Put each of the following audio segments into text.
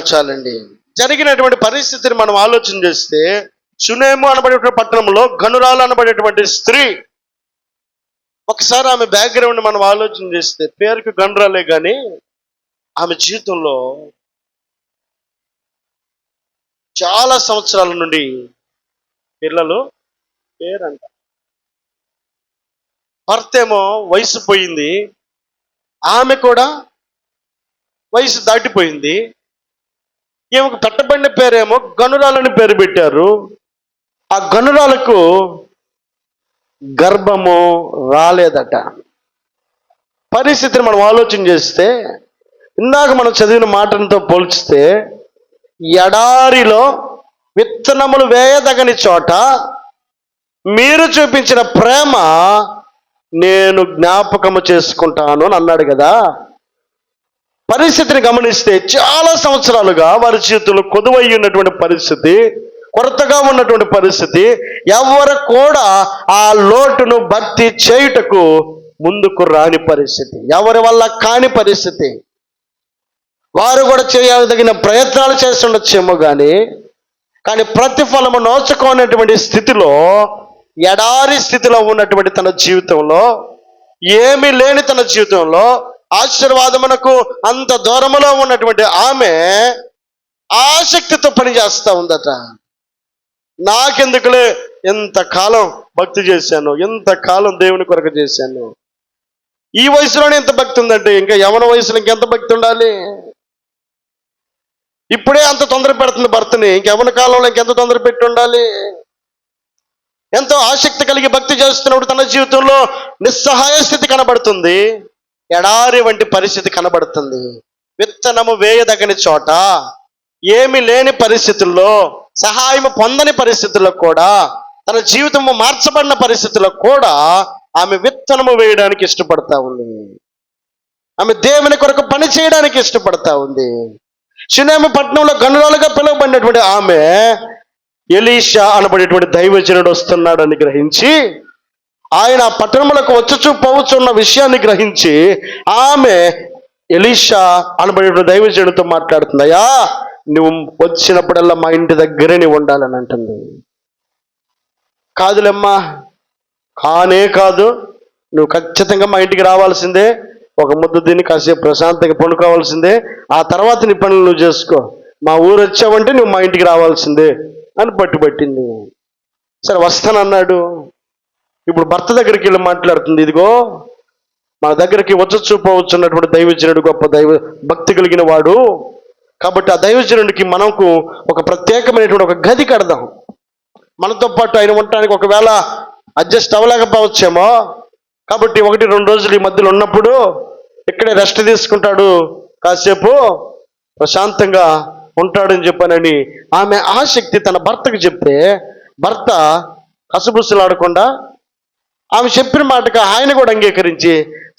చాలండి. జరిగినటువంటి పరిస్థితిని మనం ఆలోచన చేస్తే, షునేము అనబడేటువంటి పట్టణంలో గనురాలు అనబడేటువంటి స్త్రీ, ఒకసారి ఆమె బ్యాక్గ్రౌండ్ మనం ఆలోచన చేస్తే, పేరుకి గనురాలే కానీ ఆమె జీవితంలో చాలా సంవత్సరాల నుండి పిల్లలు పేరంట. భర్త ఏమో వయసు పోయింది, ఆమె కూడా వయసు దాటిపోయింది. ఈమెకు పెట్టబడిన పేరేమో గనురాలని పేరు పెట్టారు. ఆ గనురాలకు గర్భము రాలేదట. పరిస్థితిని మనం ఆలోచన చేస్తే, ఇందాక మనం చదివిన మాటలతో పోల్చితే, ఎడారిలో విత్తనములు వేయదగని చోట మీరు చూపించిన ప్రేమ నేను జ్ఞాపకము చేసుకుంటాను అని అన్నాడు కదా. పరిస్థితిని గమనిస్తే చాలా సంవత్సరాలుగా వారి జీవితంలో కొదువై ఉన్నటువంటి పరిస్థితి, కొరతగా ఉన్నటువంటి పరిస్థితి, ఎవరు కూడా ఆ లోటును భర్తీ చేయుటకు ముందుకు రాని పరిస్థితి, ఎవరి వల్ల కాని పరిస్థితి. వారు కూడా చేయదగిన ప్రయత్నాలు చేస్తుండొచ్చేమో కానీ ప్రతిఫలము నోచుకోనటువంటి స్థితిలో, ఎడారి స్థితిలో ఉన్నటువంటి తన జీవితంలో, ఏమీ లేని తన జీవితంలో, ఆశీర్వాదమునకు అంత దూరములో ఉన్నటువంటి ఆమె ఆసక్తితో పనిచేస్తూ ఉందట. నాకెందుకులే, ఎంతకాలం భక్తి చేశాను, ఎంతకాలం దేవుని కొరకు చేశాను, ఈ వయసులోనే ఎంత భక్తి ఉందంటే ఇంకా యవన వయసులో ఇంకెంత భక్తి ఉండాలి? ఇప్పుడే అంత తొందర పెడుతుంది భర్తని, ఇంకెవరి కాలంలో ఇంకెంత తొందర పెట్టి ఉండాలి? ఎంతో ఆసక్తి కలిగి భక్తి చేస్తున్నప్పుడు తన జీవితంలో నిస్సహాయ స్థితి కనబడుతుంది, ఎడారి వంటి పరిస్థితి కనబడుతుంది. విత్తనము వేయదగని చోట, ఏమి లేని పరిస్థితుల్లో, సహాయం పొందని పరిస్థితుల్లో కూడా, తన జీవితము మార్చబడిన పరిస్థితుల్లో కూడా ఆమె విత్తనము వేయడానికి ఇష్టపడతా ఉంది. ఆమె దేవుని కొరకు పని చేయడానికి ఇష్టపడతా ఉంది. షునేము పట్టణంలో గనురాలుగా పిలువబడినటువంటి ఆమె, ఎలీషా అనబడేటువంటి దైవజనుడు వస్తున్నాడని గ్రహించి, ఆయన పట్టణములకు వచ్చుచూ పోవచ్చున్న విషయాన్ని గ్రహించి, ఆమె ఎలీషా అనబడేటువంటి దైవజనుడితో మాట్లాడుతుంది. అయ్యా, నువ్వు వచ్చినప్పుడల్లా మా ఇంటి దగ్గరే నీవు ఉండాలని అంటుంది. కాదులేమ్మా, కానే కాదు, నువ్వు ఖచ్చితంగా మా ఇంటికి రావాల్సిందే, ఒక ముద్దు తిని కాసేపు ప్రశాంతంగా పండుకోవాల్సిందే, ఆ తర్వాత నీ పనులు నువ్వు చేసుకో, మా ఊరు వచ్చావంటే నువ్వు మా ఇంటికి రావాల్సిందే అని పట్టుబట్టింది. సరే వస్తానన్నాడు. ఇప్పుడు భర్త దగ్గరికి వెళ్ళి మాట్లాడుతుంది, ఇదిగో మన దగ్గరికి వచ్చున్నటువంటి దైవజనుడు గొప్ప భక్తి కలిగిన వాడు, కాబట్టి ఆ దైవజనుడికి మనకు ఒక ప్రత్యేకమైనటువంటి ఒక గది కడదాం, మనతో పాటు ఆయన ఉండటానికి ఒకవేళ అడ్జస్ట్ అవ్వలేకపోవచ్చేమో, కాబట్టి 1-2 రోజులు ఈ మధ్యలో ఉన్నప్పుడు ఇక్కడే రెస్ట్ తీసుకుంటాడు, కాసేపు ప్రశాంతంగా ఉంటాడని చెప్పానని ఆమె ఆసక్తి తన భర్తకు చెప్తే, భర్త కసుబుసులాడకుండా ఆమె చెప్పిన మాటగా ఆయన కూడా అంగీకరించి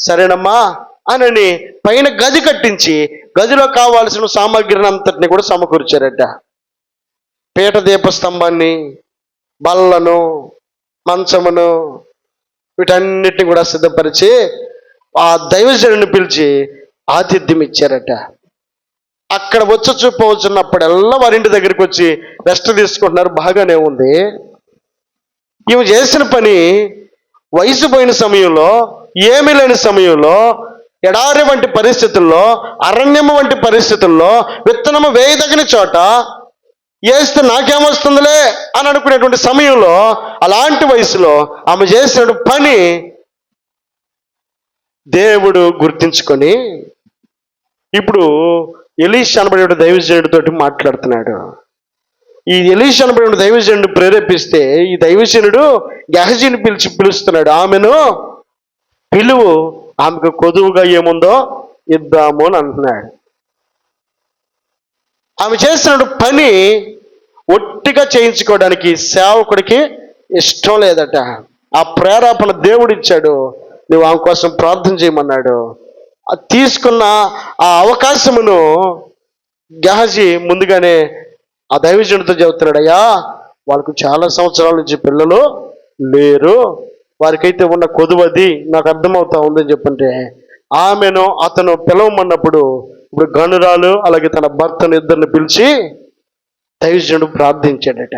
సరేనమ్మా అని పైన గది కట్టించి, గదిలో కావాల్సిన సామాగ్రిని అంతటిని కూడా సమకూర్చారట. పీట దీపస్తంభాన్ని, బల్లను, మంచమును, వీటన్నిటిని కూడా సిద్ధపరిచి ఆ దైవజనుడిని పిలిచి ఆతిథ్యం ఇచ్చారట. అక్కడ పోవచ్చున్నప్పుడల్లా వారింటి దగ్గరికి వచ్చి రెస్ట్ తీసుకుంటున్నారు, బాగానే ఉంది. ఈమె చేసిన పని వయసు పోయిన సమయంలో, ఏమీ లేని సమయంలో, ఎడారి వంటి పరిస్థితుల్లో, అరణ్యము వంటి పరిస్థితుల్లో, విత్తనము వేయదగిన చోట వేస్తే నాకేమొస్తుందిలే అని అనుకునేటువంటి సమయంలో, అలాంటి వయసులో ఆమె చేసిన పని దేవుడు గుర్తించుకొని ఇప్పుడు ఎలీషా అనబడే దైవజనుడితో మాట్లాడుతున్నాడు. ఈ ఎలీషా అనబడే దైవజనుడు ప్రేరేపిస్తే ఈ దైవజనుడు గెహజీని పిలుస్తున్నాడు. ఆమెను పిలువు, ఆమెకు కొదువుగా ఏముందో ఇద్దాము అని అంటున్నాడు. ఆమె చేస్తున్న పని ఒట్టిగా చేయించుకోవడానికి సేవకుడికి ఇష్టం లేదట. ఆ ప్రేరేపణ దేవుడు ఇచ్చాడు, నువ్వు ఆమె కోసం ప్రార్థన చేయమన్నాడు. తీసుకున్న ఆ అవకాశమును గెహజీ ముందుగానే ఆ దైవజనుడితో చెబుతున్నాడు, అయ్యా వాళ్ళకు చాలా సంవత్సరాల నుంచి పిల్లలు లేరు, వారికైతే ఉన్న కొదువది నాకు అర్థమవుతా ఉందని చెప్పంటే, ఆమెను అతను పిలవమన్నప్పుడు ఇప్పుడు గనురాలు అలాగే తన భర్తను ఇద్దరిని పిలిచి దైవజనుడు ప్రార్థించాడట.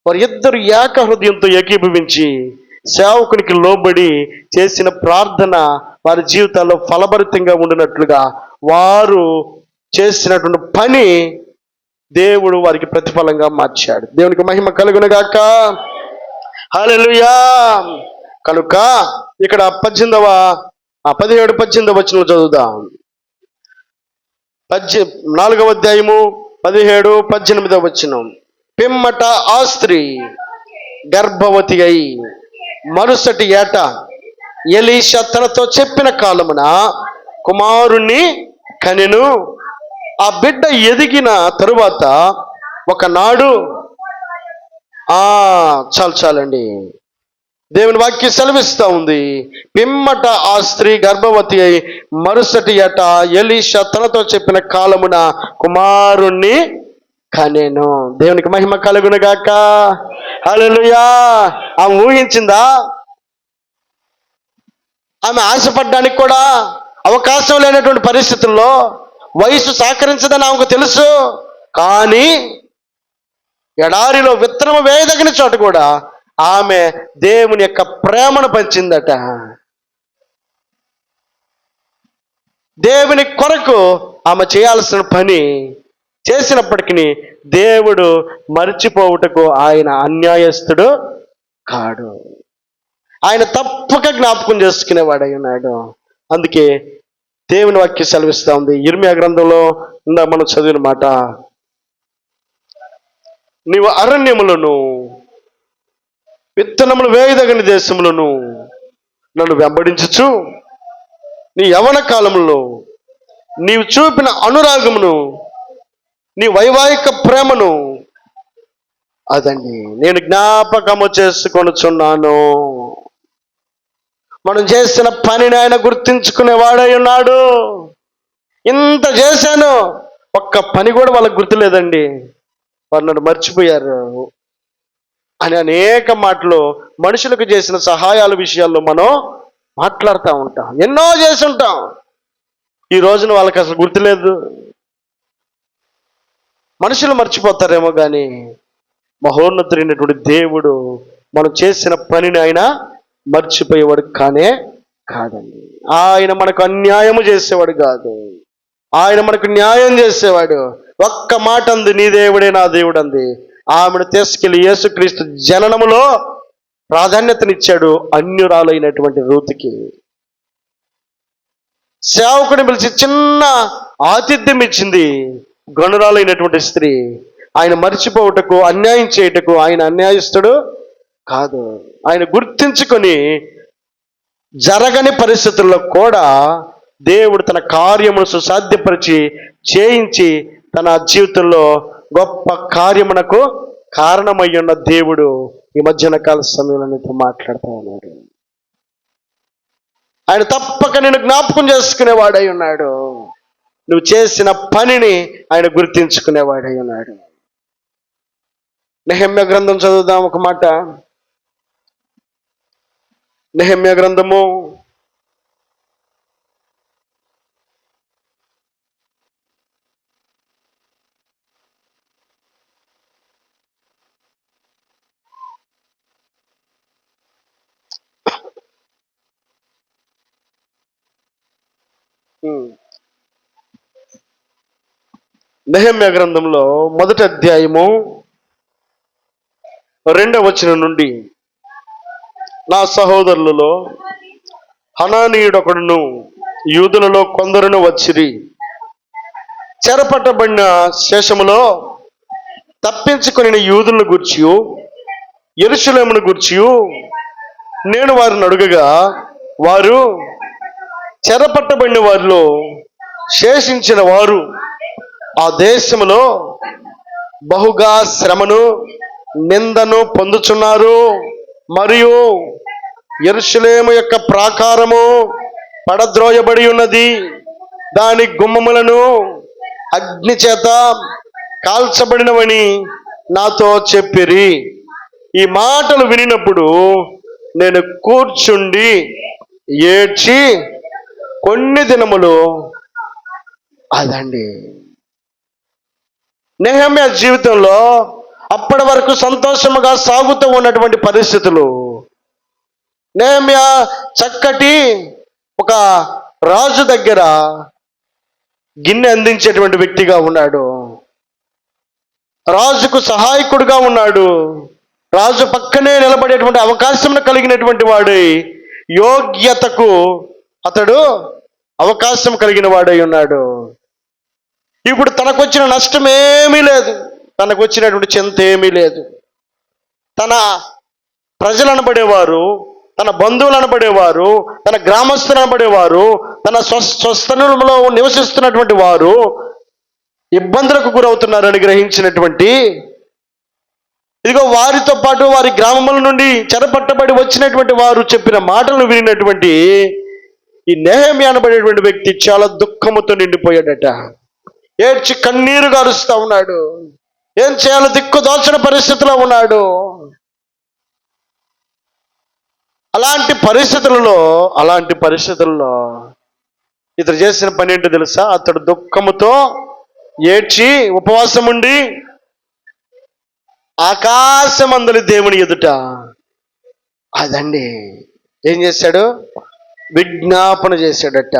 వారి ఇద్దరు ఏక హృదయంతో ఏకీభవించి సేవకునికి లోబడి చేసిన ప్రార్థన వారి జీవితాల్లో ఫలభరితంగా ఉండినట్లుగా వారు చేసినటువంటి పని దేవుడు వారికి ప్రతిఫలంగా మార్చాడు. దేవునికి మహిమ కలుగునుగాక. హల్లెలూయా. కనుక ఇక్కడ 17-18 వచనం చదువుదాం. 4వ అధ్యాయము 17-18 వచనం. పిమ్మట ఆ స్త్రీ గర్భవతి అయి మరుసటి ఏట ఎలీషా తనతో చెప్పిన కాలమున కుమారుణ్ణి కనెను. ఆ బిడ్డ ఎదిగిన తరువాత ఒకనాడు చాలండి, దేవుని వాక్యం సెలవిస్తూ ఉంది. పిమ్మట ఆ స్త్రీ గర్భవతి అయి మరుసటి ఏట ఎలీషా తనతో చెప్పిన కాలమున కుమారుణ్ణి కనెను. దేవునికి మహిమ కలుగునుగాక. హల్లెలూయా. ఆమె ఊహించిందా? ఆమె ఆశపడ్డానికి కూడా అవకాశం లేనటువంటి పరిస్థితుల్లో వయసు సహకరించదని ఆమెకు తెలుసు. కానీ ఎడారిలో విత్తనము వేయదగిన చోట కూడా ఆమె దేవుని యొక్క ప్రేమను పంచిందట. దేవుని కొరకు ఆమె చేయాల్సిన పని చేసినప్పటికీ దేవుడు మర్చిపోవుటకు ఆయన అన్యాయస్తుడు కాడు. ఆయన తప్పక జ్ఞాపకం చేసుకునేవాడై ఉన్నాడు. అందుకే దేవుని వాక్యం సెలవిస్తూ ఉంది. ఇర్మియా గ్రంథంలో మనం చదివిన మాట, నీవు అరణ్యములను విత్తనములు వేయదగని దేశములను నన్ను వెంబడించుచు నీ యవ్వన కాలంలో నీవు చూపిన అనురాగమును నీ వైవాహిక ప్రేమను అదండి నేను జ్ఞాపకము చేసుకొనుచున్నాను. మనం చేసిన పనిని ఆయన గుర్తించుకునేవాడై ఉన్నాడు. ఇంత చేశాను, ఒక్క పని కూడా వాళ్ళకి గుర్తులేదండి, వారు నన్ను మర్చిపోయారు అని అనేక మాటలు మనుషులకు చేసిన సహాయాల విషయాల్లో మనం మాట్లాడుతూ ఉంటాం. ఎన్నో చేసి ఉంటాం, ఈ రోజున వాళ్ళకి అసలు గుర్తులేదు. మనుషులు మర్చిపోతారేమో కానీ మహోన్నతుడైనటువంటి దేవుడు మనం చేసిన పనిని ఆయన మర్చిపోయేవాడు కాదండి. ఆయన మనకు అన్యాయము చేసేవాడు కాదు, ఆయన మనకు న్యాయం చేసేవాడు. ఒక్క మాట అంది, నీ దేవుడే నా దేవుడు అంది. ఆమెను తీసుకెళ్లి యేసుక్రీస్తు జననములో ప్రాధాన్యతనిచ్చాడు అన్యురాలైనటువంటి రూతుకి. సేవకుని పిలిచి చిన్న ఆతిథ్యం ఇచ్చింది గనురాలైనటువంటి స్త్రీ. ఆయన మర్చిపోవుటకు అన్యాయం చేయుటకు ఆయన అన్యాయస్తుడు కాదు. ఆయన గుర్తించుకొని జరగని పరిస్థితుల్లో కూడా దేవుడు తన కార్యమును సుసాధ్యపరిచి చేయించి తన జీవితంలో గొప్ప కార్యమునకు కారణమయ్యున్న దేవుడు ఈ మధ్యాహ్న కాల సమయంలో మాట్లాడుతూ ఉన్నాడు. ఆయన తప్పక నేను జ్ఞాపకం చేసుకునేవాడై ఉన్నాడు. నువ్వు చేసిన పనిని ఆయన గుర్తించుకునేవాడై ఉన్నాడు. నెహెమ్యా గ్రంథం చదువుదాం ఒక మాట. నెహెమ్యా గ్రంథము 1వ అధ్యాయము 2వ వచనం నుండి, నా సహోదరులలో హనానీయుడొకడును యూదులలో కొందరును వచ్చిరి. చెరపట్టబడిన శేషములో తప్పించుకొని యూదులను గూర్చియు యెరూషలేమును గూర్చియు నేను వారిని అడుగగా, వారు చెరపట్టబడిన వారిలో శేషించిన వారు ఆ దేశములో బహుగా శ్రమను నిందను పొందుచున్నారు, మరియు యెరూషలేము యొక్క ప్రాకారము పడద్రోయబడి ఉన్నది, దాని గుమ్మములను అగ్ని చేత కాల్చబడినవని నాతో చెప్పిరి. ఈ మాటలు వినినప్పుడు నేను కూర్చుండి ఏడ్చి కొన్ని దినములు అదండి నెహెమ్యా జీవితంలో అప్పటి వరకు సంతోషముగా సాగుతూ ఉన్నటువంటి పరిస్థితులు. నెహెమ్యా చక్కటి ఒక రాజు దగ్గర గిన్నె అందించేటువంటి వ్యక్తిగా ఉన్నాడు, రాజుకు సహాయకుడిగా ఉన్నాడు, రాజు పక్కనే నిలబడేటువంటి అవకాశం కలిగినటువంటి వాడై, యోగ్యతకు అతడు అవకాశం కలిగిన వాడై ఉన్నాడు. ఇప్పుడు తనకు వచ్చిన నష్టం ఏమీ లేదు, తనకు వచ్చినటువంటి చింత ఏమీ లేదు. తన ప్రజలు అనబడేవారు, తన బంధువులు అనబడేవారు, తన గ్రామస్తులు అనబడేవారు, తన స్వస్థలంలో నివసిస్తున్నటువంటి వారు ఇబ్బందులకు గురవుతున్నారని గ్రహించినటువంటి, ఇదిగో వారితో పాటు వారి గ్రామముల నుండి చెరపట్టబడి వచ్చినటువంటి వారు చెప్పిన మాటలను వినినటువంటి ఈ నెహెమ్యా అనబడేటువంటి వ్యక్తి చాలా దుఃఖముతో నిండిపోయాడట. ఏడ్చి కన్నీరు గారుస్తూ ఉన్నాడు. ఏం చేయాలో దిక్కు దోచన పరిస్థితిలో ఉన్నాడు. అలాంటి పరిస్థితులలో ఇతడు చేసిన పని ఏంటో తెలుసా? అతడు దుఃఖముతో ఏడ్చి ఉపవాసం ఉండి ఆకాశమందలి దేవుని ఎదుట అదండి ఏం చేశాడు? విజ్ఞాపన చేశాడట.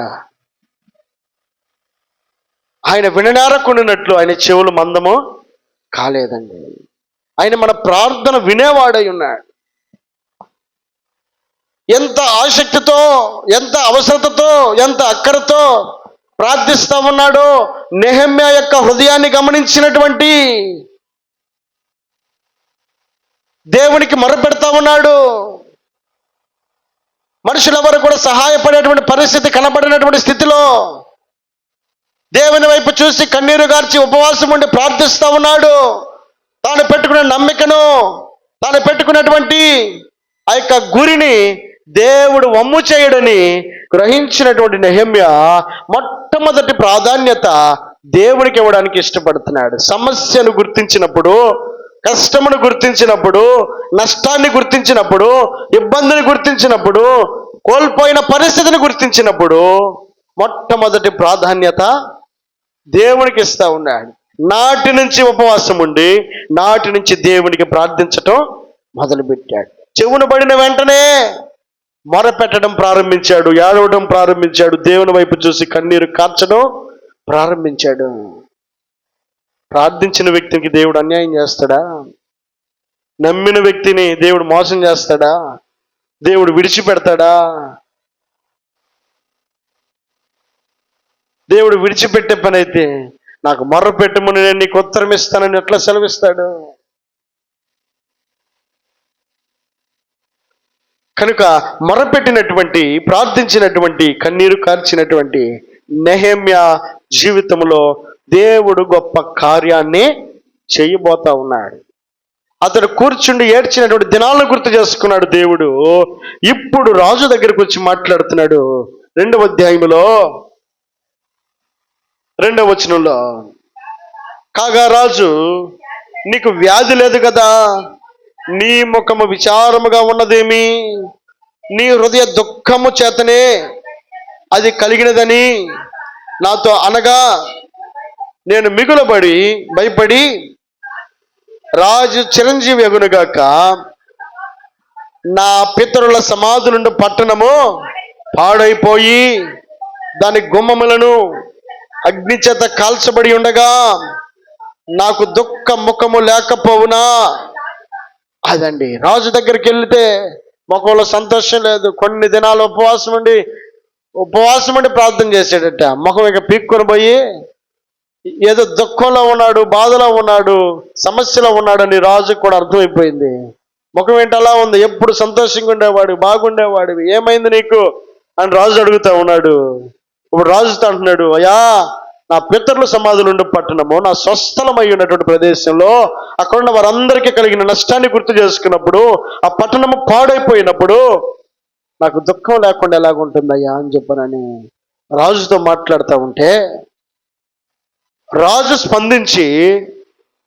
ఆయన విననేరకుండినట్లు ఆయన చెవులు మందము కాలేదండి. ఆయన మన ప్రార్థన వినేవాడై ఉన్నాడు. ఎంత ఆసక్తితో, ఎంత అవసరతతో, ఎంత అక్కరతో ప్రార్థిస్తా ఉన్నాడో నెహెమ్యా యొక్క హృదయాన్ని గమనించినటువంటి దేవునికి మొరపెడతా ఉన్నాడు. మనుషులెవరు కూడా సహాయపడేటువంటి పరిస్థితి కనబడినటువంటి స్థితిలో దేవుని వైపు చూసి కన్నీరు గార్చి ఉపవాసం ఉండి ప్రార్థిస్తూ ఉన్నాడు. తాను పెట్టుకున్న నమ్మికను, తాను పెట్టుకున్నటువంటి ఆ యొక్క గురిని దేవుడు వమ్ము చేయడని గ్రహించినటువంటి నెహెమ్యా మొట్టమొదటి ప్రాధాన్యత దేవునికి ఇవ్వడానికి ఇష్టపడుతున్నాడు. సమస్యను గుర్తించినప్పుడు, కష్టమును గుర్తించినప్పుడు, నష్టాన్ని గుర్తించినప్పుడు, ఇబ్బందిని గుర్తించినప్పుడు, కోల్పోయిన పరిస్థితిని గుర్తించినప్పుడు మొట్టమొదటి ప్రాధాన్యత దేవునికి ఇస్తా ఉన్నాడు. నాటి నుంచి ఉపవాసం ఉండి నాటి నుంచి దేవునికి ప్రార్థించటం మొదలుపెట్టాడు. చెవును పడిన వెంటనే మొరపెట్టడం ప్రారంభించాడు, ఏడవడం ప్రారంభించాడు, దేవుని వైపు చూసి కన్నీరు కార్చడం ప్రారంభించాడు. ప్రార్థించిన వ్యక్తికి దేవుడు అన్యాయం చేస్తాడా? నమ్మిన వ్యక్తిని దేవుడు మోసం చేస్తాడా? దేవుడు విడిచిపెడతాడా? దేవుడు విడిచిపెట్టే పని అయితే నాకు మొర్ర పెట్టుమని నేను నీకు ఉత్తరం ఇస్తానని ఎట్లా సెలవిస్తాడు? కనుక మొరపెట్టినటువంటి, ప్రార్థించినటువంటి, కన్నీరు కార్చినటువంటి నెహెమ్యా జీవితంలో దేవుడు గొప్ప కార్యాన్ని చేయబోతా ఉన్నాడు. అతడు కూర్చుండి ఏడ్చినటువంటి దినాలను గుర్తు చేసుకున్నాడు దేవుడు. ఇప్పుడు రాజు దగ్గరికి వచ్చి మాట్లాడుతున్నాడు. 2వ అధ్యాయంలో 2వ వచనంలో, కాగా రాజు, నీకు వ్యాధి లేదు కదా, నీ ముఖము విచారముగా ఉన్నదేమి, నీ హృదయ దుఃఖము చేతనే అది కలిగినదని నాతో అనగా నేను మిగులుబడి భయపడి రాజు చిరంజీవి అగునుగాక, నా పితరుల సమాధులుండు పట్టణము పాడైపోయి దాని గుమ్మములను అగ్ని చేత కాల్చబడి ఉండగా నాకు దుఃఖ ముఖము లేకపోవునా? అదండి, రాజు దగ్గరికి వెళ్తే ముఖంలో సంతోషం లేదు. కొన్ని దినాలు ఉపవాసం ఉండి ప్రార్థన చేశాడట. ముఖం ఇక పీక్కొని పోయి ఏదో దుఃఖంలో ఉన్నాడు, బాధలో ఉన్నాడు, సమస్యలో ఉన్నాడని రాజుకు కూడా అర్థమైపోయింది. ముఖం ఏంటి అలా ఉంది? ఎప్పుడు సంతోషంగా ఉండేవాడు, బాగుండేవాడు, ఏమైంది నీకు అని రాజు అడుగుతా ఉన్నాడు. ఇప్పుడు రాజుతో అంటున్నాడు, అయ్యా, నా పితరుల సమాధులు ఉండే పట్టణము, నా స్వస్థలమై ఉన్నటువంటి ప్రదేశంలో అక్కడున్న వారందరికీ కలిగిన నష్టాన్ని గుర్తు చేసుకున్నప్పుడు, ఆ పట్టణము పాడైపోయినప్పుడు నాకు దుఃఖం లేకుండా ఎలాగుంటుందయ్యా అని చెప్పనని రాజుతో మాట్లాడుతూ ఉంటే, రాజు స్పందించి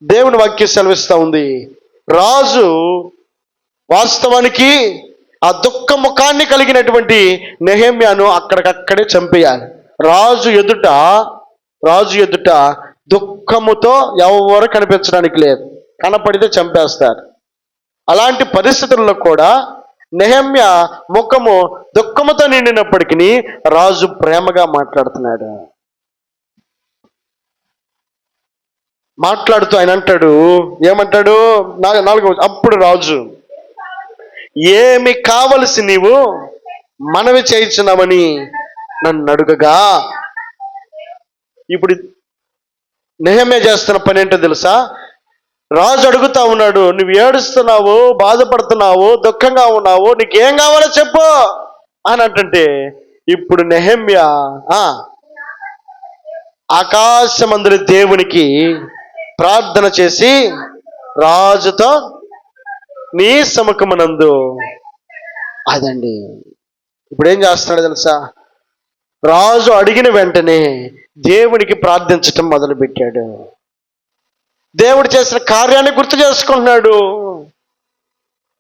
దేవుని వాక్యం సెలవిస్తూ ఉంది. రాజు వాస్తవానికి ఆ దుఃఖ ముఖాన్ని కలిగినటువంటి నెహెమ్యాను అక్కడికక్కడే చంపేయాలి. రాజు ఎదుట దుఃఖముతో ఎవరు కనిపించడానికి లేదు, కనపడితే చంపేస్తారు. అలాంటి పరిస్థితుల్లో కూడా నెహెమ్యా ముఖము దుఃఖముతో నిండినప్పటికీ రాజు ప్రేమగా మాట్లాడుతూ ఆయన అంటాడు, ఏమంటాడు? 4వ అప్పుడు రాజు, ఏమి కావలసి నీవు మనవి చేయించున్నామని నన్ను అడుగగా. ఇప్పుడు నెహెమ్యా చేస్తున్న పని ఏంటో తెలుసా? రాజు అడుగుతా ఉన్నాడు, నువ్వు ఏడుస్తున్నావు, బాధపడుతున్నావు, దుఃఖంగా ఉన్నావు, నీకేం కావాలో చెప్పు అని అంటుంటే ఇప్పుడు నెహెమ్యా ఆకాశమందుని దేవునికి ప్రార్థన చేసి రాజుతో నీ సముఖమునందు అదండి. ఇప్పుడు ఏం చేస్తున్నాడు తెలుసా? రాజు అడిగిన వెంటనే దేవునికి ప్రార్థించటం మొదలుపెట్టాడు. దేవుడు చేసిన కార్యాన్ని గుర్తు చేసుకుంటున్నాడు.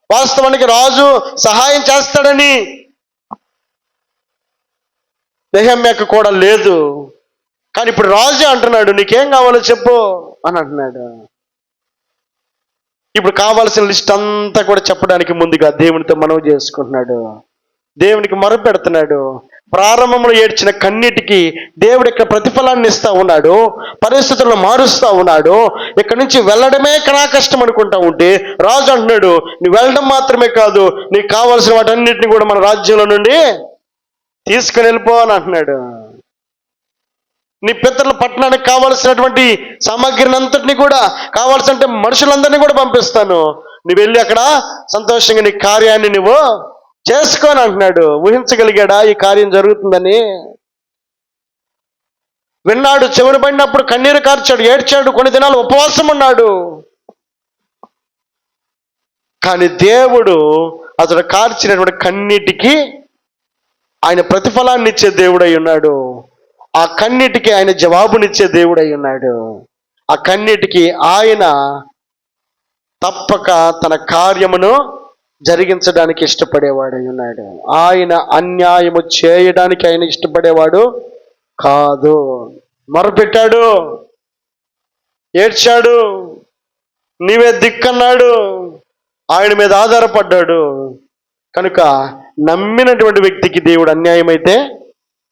వాస్తవానికి రాజు సహాయం చేస్తాడని నెహెమ్యాకు కూడా లేదు, కానీ ఇప్పుడు రాజు అంటున్నాడు, నీకేం కావాలో చెప్పు అని అంటున్నాడు. ఇప్పుడు కావాల్సిన లిస్ట్ అంతా కూడా చెప్పడానికి ముందుగా దేవునితో మనవి చేసుకుంటున్నాడు, దేవునికి మొరపెడుతున్నాడు. ప్రారంభంలో ఏడ్చిన కన్నీటికి దేవుడు ఇక్కడ ప్రతిఫలాన్ని ఇస్తా ఉన్నాడు, పరిస్థితులను మారుస్తూ ఉన్నాడు. ఇక్కడ నుంచి వెళ్ళడమే కన్నా కష్టం అనుకుంటా ఉంటే రాజు అంటున్నాడు, నువ్వు వెళ్ళడం మాత్రమే కాదు, నీకు కావాల్సిన వాటన్నిటిని కూడా మన రాజ్యంలో నుండి తీసుకుని వెళ్ళిపో అని అంటున్నాడు. నీ పితరుల పట్టణానికి కావలసినటువంటి సామాగ్రిని అంతటిని కూడా కావాల్సినంటే మనుషులందరినీ కూడా పంపిస్తాను, నువ్వు వెళ్ళి అక్కడ సంతోషంగా నీ కార్యాన్ని నువ్వు చేసుకొని అంటున్నాడు. ఊహించగలిగాడా ఈ కార్యం జరుగుతుందని? విన్నాడు, చెవులు పడినప్పుడు కన్నీరు కార్చాడు, ఏడ్చాడు, కొన్ని దినాలు ఉపవాసం ఉన్నాడు. కానీ దేవుడు అతడు కార్చినటువంటి కన్నీటికి ఆయన ప్రతిఫలాన్ని ఇచ్చే దేవుడై ఉన్నాడు. ఆ కన్నీటికి ఆయన జవాబునిచ్చే దేవుడై ఉన్నాడు. ఆ కన్నీటికి ఆయన తప్పక తన కార్యమును జరిగించడానికి ఇష్టపడేవాడై ఉన్నాడు. ఆయన అన్యాయము చేయడానికి ఆయన ఇష్టపడేవాడు కాదు. మొరపెట్టాడు, ఏడ్చాడు, నీవే దిక్కన్నాడు, ఆయన మీద ఆధారపడ్డాడు. కనుక నమ్మినటువంటి వ్యక్తికి దేవుడు అన్యాయం అయితే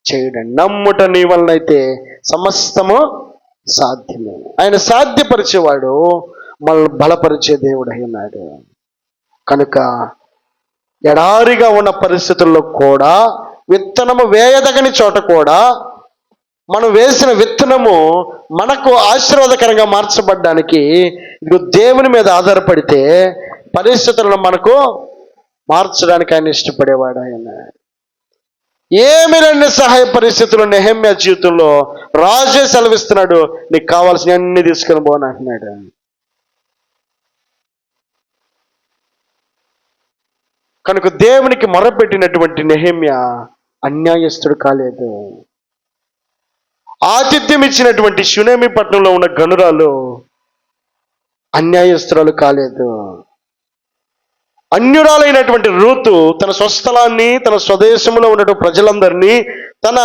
చేయడండి. నమ్ముట నీ వలనైతే సమస్తము సాధ్యమే. ఆయన సాధ్యపరిచేవాడు, మనల్ని బలపరిచే దేవుడు అయినాడు. కనుక ఎడారిగా ఉన్న పరిస్థితుల్లో కూడా, విత్తనము వేయదగని చోట కూడా మనం వేసిన విత్తనము మనకు ఆశీర్వాదకరంగా మార్చబడ్డానికి ఇదిగో దేవుని మీద ఆధారపడితే పరిస్థితులను మనకు మార్చడానికి ఆయన ఇష్టపడేవాడు. ఆయన ఏమి లేని సహాయ పరిస్థితులు నెహెమ్యా జీవితంలో రాజే సెలవిస్తున్నాడు, నీకు కావాల్సిన అన్ని తీసుకొని పోని అంటున్నాడు. కనుక దేవునికి మొరపెట్టినటువంటి నెహెమ్యా అన్యాయస్తుడు కాలేదు. ఆతిథ్యం ఇచ్చినటువంటి షూనేమి పట్టణంలో ఉన్న గనురాలు అన్యాయస్తురాలు కాలేదు. అన్యురాలైనటువంటి రూతు తన స్వస్థలాన్ని, తన స్వదేశంలో ఉన్నటువంటి ప్రజలందరినీ, తన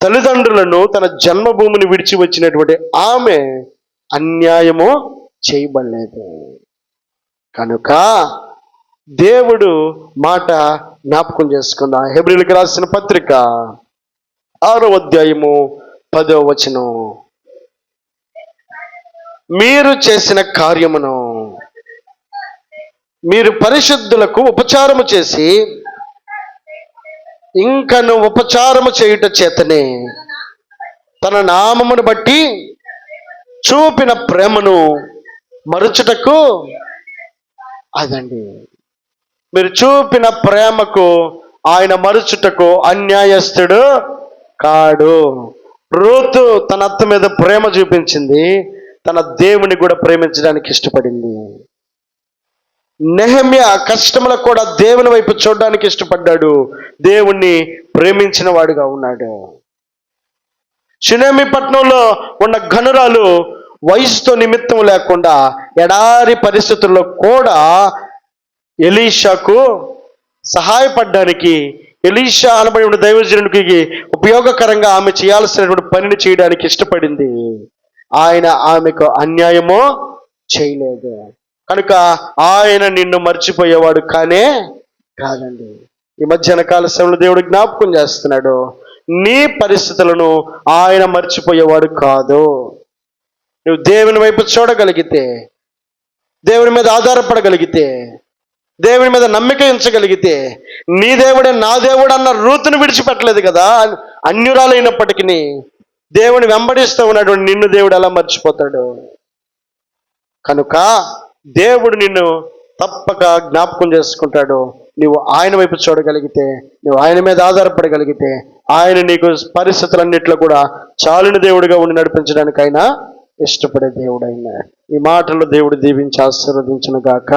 తల్లిదండ్రులను, తన జన్మభూమిని విడిచి వచ్చినటువంటి ఆమె అన్యాయము చేయబడలేదు. కనుక దేవుడు మాట జ్ఞాపకం చేసుకుందా. హెబ్రీయులకు రాసిన పత్రిక 6వ అధ్యాయము 10వ వచనం, మీరు చేసిన కార్యమును మీరు పరిశుద్ధులకు ఉపచారము చేసి ఇంకను ఉపచారము చేయుట చేతనే తన నామమును బట్టి చూపిన ప్రేమను మరుచుటకు, అదండి మీరు చూపిన ప్రేమకు ఆయన మరుచుటకు అన్యాయస్తుడు కాడు. రూతు తన అత్త మీద ప్రేమ చూపించింది, తన దేవుని కూడా ప్రేమించడానికి ఇష్టపడింది. నెహెమ్యా కష్టములకు కూడా దేవుని వైపు చూడడానికి ఇష్టపడ్డాడు, దేవుణ్ణి ప్రేమించిన వాడుగా ఉన్నాడు. షూనేమి పట్టణంలో ఉన్న గనురాలు వయసుతో నిమిత్తం లేకుండా ఎడారి పరిస్థితుల్లో కూడా ఎలీషాకు సహాయపడడానికి, ఎలీషా అనబడి ఉన్న దైవజనుడికి ఉపయోగకరంగా ఆమె చేయాల్సినటువంటి పనిని చేయడానికి ఇష్టపడింది. ఆయన ఆమెకు అన్యాయమో చేయలేదు కనుక ఆయన నిన్ను మర్చిపోయేవాడు కాదండి. ఈ మధ్యాహ్న కాల సమయంలో దేవుడు జ్ఞాపకం చేస్తున్నాడు, నీ పరిస్థితులను ఆయన మర్చిపోయేవాడు కాదు. నువ్వు దేవుని వైపు చూడగలిగితే, దేవుని మీద ఆధారపడగలిగితే, దేవుని మీద నమ్మిక ఉంచగలిగితే, నీ దేవుడే నా దేవుడు అన్న రూతుని విడిచిపెట్టలేదు కదా. అన్యురాలైనప్పటికీ దేవుని వెంబడిస్తూ ఉన్నాడు. నిన్ను దేవుడు ఎలా మర్చిపోతాడు? కనుక దేవుడు నిన్ను తప్పక జ్ఞాపకం చేసుకుంటాడు. నువ్వు ఆయన వైపు చూడగలిగితే, నువ్వు ఆయన మీద ఆధారపడగలిగితే, ఆయన నీకు పరిస్థితులన్నిట్లో కూడా చాలిన దేవుడిగా ఉండి నడిపించడానికి ఆయన ఇష్టపడే దేవుడు. ఆయన ఈ మాటలు దేవుడు దీవించి ఆశీర్వదించును గాక.